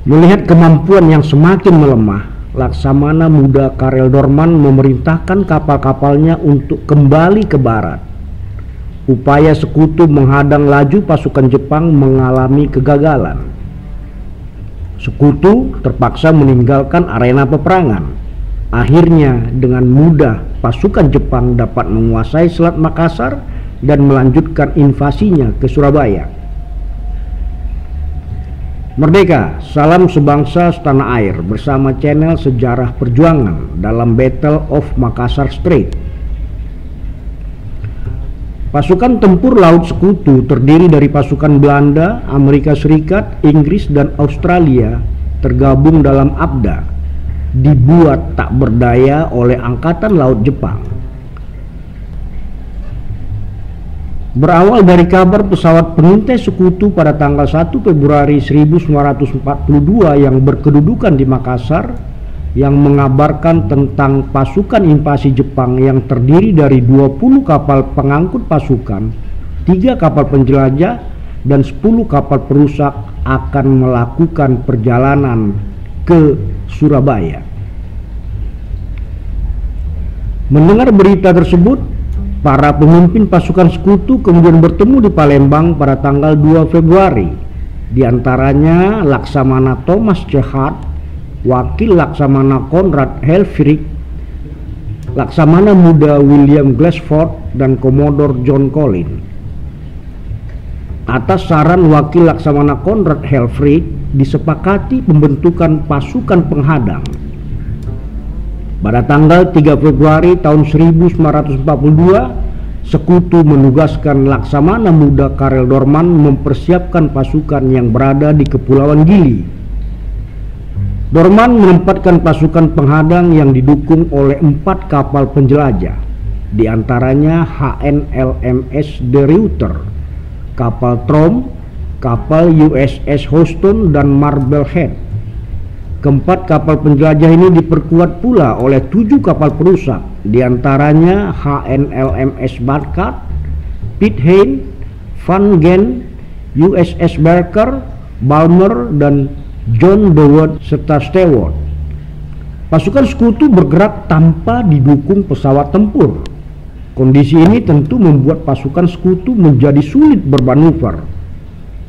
Melihat kemampuan yang semakin melemah, Laksamana Muda Karel Dorman memerintahkan kapal-kapalnya untuk kembali ke barat. Upaya sekutu menghadang laju pasukan Jepang mengalami kegagalan. Sekutu terpaksa meninggalkan arena peperangan. Akhirnya dengan mudah pasukan Jepang dapat menguasai Selat Makassar dan melanjutkan invasinya ke Surabaya. Merdeka, salam sebangsa setanah air bersama channel Sejarah Perjuangan dalam Battle of Makassar Strait. Pasukan tempur laut sekutu terdiri dari pasukan Belanda, Amerika Serikat, Inggris, dan Australia tergabung dalam ABDA, dibuat tak berdaya oleh Angkatan Laut Jepang. Berawal dari kabar pesawat pengintai sekutu pada tanggal 1 Februari 1942 yang berkedudukan di Makassar, yang mengabarkan tentang pasukan invasi Jepang yang terdiri dari 20 kapal pengangkut pasukan, 3 kapal penjelajah, dan 10 kapal perusak akan melakukan perjalanan ke Surabaya. Mendengar berita tersebut, para pemimpin pasukan sekutu kemudian bertemu di Palembang pada tanggal 2 Februari. Di antaranya Laksamana Thomas C. Hart, Wakil Laksamana Conrad Helfrich, Laksamana Muda William Glassford, dan Komodor John Collins. Atas saran Wakil Laksamana Conrad Helfrich, disepakati pembentukan pasukan penghadang. Pada tanggal 3 Februari tahun 1942, Sekutu menugaskan Laksamana Muda Karel Dorman mempersiapkan pasukan yang berada di Kepulauan Gili. Dorman menempatkan pasukan penghadang yang didukung oleh 4 kapal penjelajah, di antaranya HNLMS De Ruyter, kapal Trom, kapal USS Houston, dan Marblehead. Keempat kapal penjelajah ini diperkuat pula oleh 7 kapal perusak, di antaranya HNLMS Barkat, Pitt Hein, Van Gen, USS Barker, Balmer, dan John Dewey serta Stewart. Pasukan sekutu bergerak tanpa didukung pesawat tempur. Kondisi ini tentu membuat pasukan sekutu menjadi sulit bermanuver.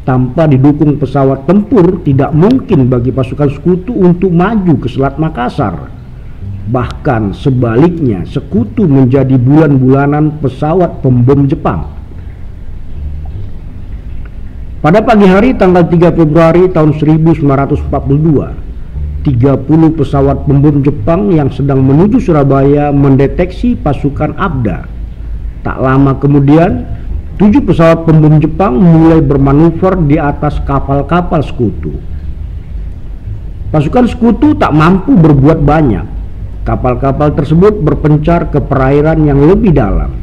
Tanpa didukung pesawat tempur, tidak mungkin bagi pasukan sekutu untuk maju ke Selat Makassar. Bahkan sebaliknya, sekutu menjadi bulan-bulanan pesawat pembom Jepang. Pada pagi hari tanggal 3 Februari tahun 1942, 30 pesawat pembom Jepang yang sedang menuju Surabaya mendeteksi pasukan ABDA. Tak lama kemudian, 7 pesawat pembom Jepang mulai bermanuver di atas kapal-kapal sekutu. Pasukan sekutu tak mampu berbuat banyak. Kapal-kapal tersebut berpencar ke perairan yang lebih dalam.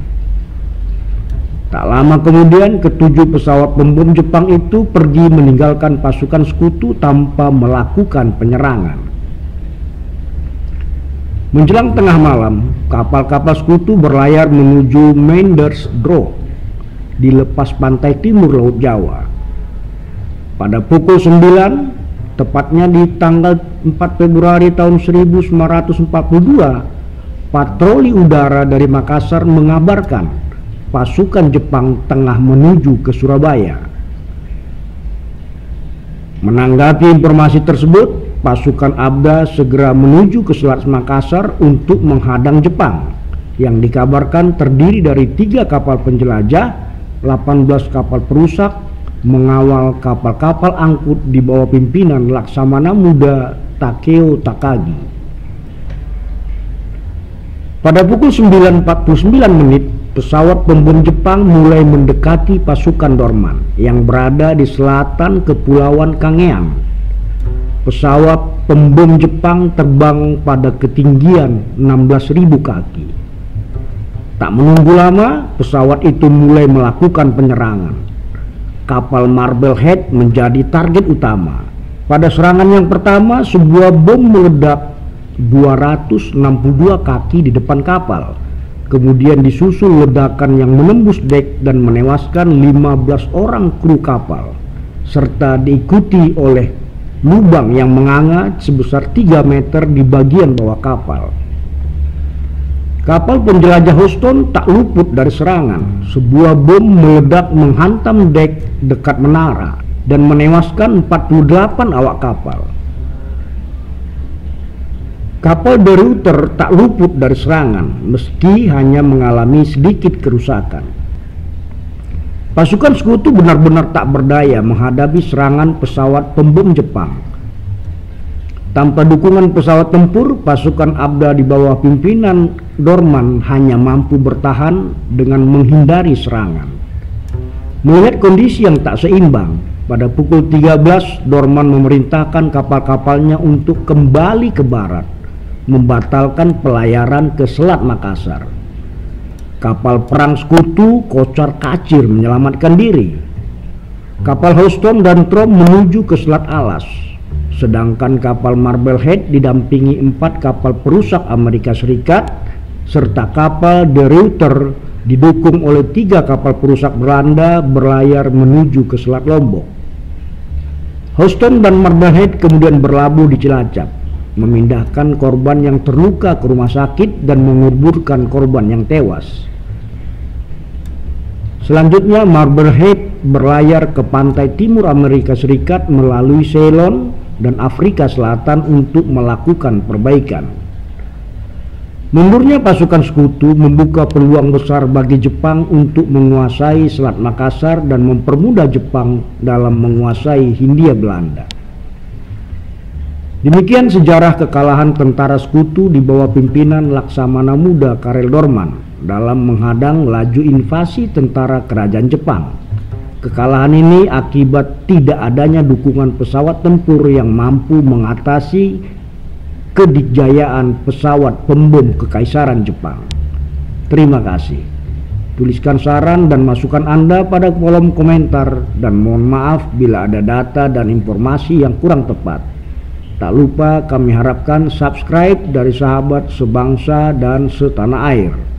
Tak lama kemudian, ke-7 pesawat pembom Jepang itu pergi meninggalkan pasukan sekutu tanpa melakukan penyerangan. Menjelang tengah malam, kapal-kapal sekutu berlayar menuju Meinders-Droog di lepas pantai timur Laut Jawa. Pada pukul 9, tepatnya di tanggal 4 Februari tahun 1942, patroli udara dari Makassar mengabarkan pasukan Jepang tengah menuju ke Surabaya. Menanggapi informasi tersebut, pasukan ABDA segera menuju ke Selat Makassar untuk menghadang Jepang, yang dikabarkan terdiri dari 3 kapal penjelajah, 18 kapal perusak, mengawal kapal-kapal angkut di bawah pimpinan Laksamana Muda Takeo Takagi. Pada pukul 9.49, pesawat pembom Jepang mulai mendekati pasukan Dorman yang berada di selatan Kepulauan Kangean. Pesawat pembom Jepang terbang pada ketinggian 16.000 kaki. Tak menunggu lama, pesawat itu mulai melakukan penyerangan. Kapal Marblehead menjadi target utama. Pada serangan yang pertama, sebuah bom meledak 262 kaki di depan kapal. Kemudian disusul ledakan yang menembus dek dan menewaskan 15 orang kru kapal, serta diikuti oleh lubang yang menganga sebesar 3 meter di bagian bawah kapal. Kapal penjelajah Houston tak luput dari serangan. Sebuah bom meledak menghantam dek dekat menara dan menewaskan 48 awak kapal. Kapal De Ruyter tak luput dari serangan meski hanya mengalami sedikit kerusakan. Pasukan Sekutu benar-benar tak berdaya menghadapi serangan pesawat pembom Jepang. Tanpa dukungan pesawat tempur, pasukan Abda di bawah pimpinan Dorman hanya mampu bertahan dengan menghindari serangan. Melihat kondisi yang tak seimbang, pada pukul 13 Dorman memerintahkan kapal-kapalnya untuk kembali ke barat, membatalkan pelayaran ke Selat Makassar. Kapal perang Sekutu kocar-kacir menyelamatkan diri. Kapal Houston dan Trom menuju ke Selat Alas, sedangkan kapal Marblehead didampingi 4 kapal perusak Amerika Serikat serta kapal De Ruyter didukung oleh 3 kapal perusak Belanda berlayar menuju ke Selat Lombok. Houston dan Marblehead kemudian berlabuh di Cilacap, memindahkan korban yang terluka ke rumah sakit dan menguburkan korban yang tewas. Selanjutnya Marblehead berlayar ke pantai timur Amerika Serikat melalui Ceylon dan Afrika Selatan untuk melakukan perbaikan. Mundurnya pasukan Sekutu membuka peluang besar bagi Jepang untuk menguasai Selat Makassar dan mempermudah Jepang dalam menguasai Hindia Belanda. Demikian sejarah kekalahan tentara Sekutu di bawah pimpinan Laksamana Muda Karel Dorman dalam menghadang laju invasi tentara kerajaan Jepang. Kekalahan ini akibat tidak adanya dukungan pesawat tempur yang mampu mengatasi kedikjayaan pesawat pembom Kekaisaran Jepang. Terima kasih. Tuliskan saran dan masukan Anda pada kolom komentar dan mohon maaf bila ada data dan informasi yang kurang tepat. Tak lupa kami harapkan subscribe dari sahabat sebangsa dan setanah air.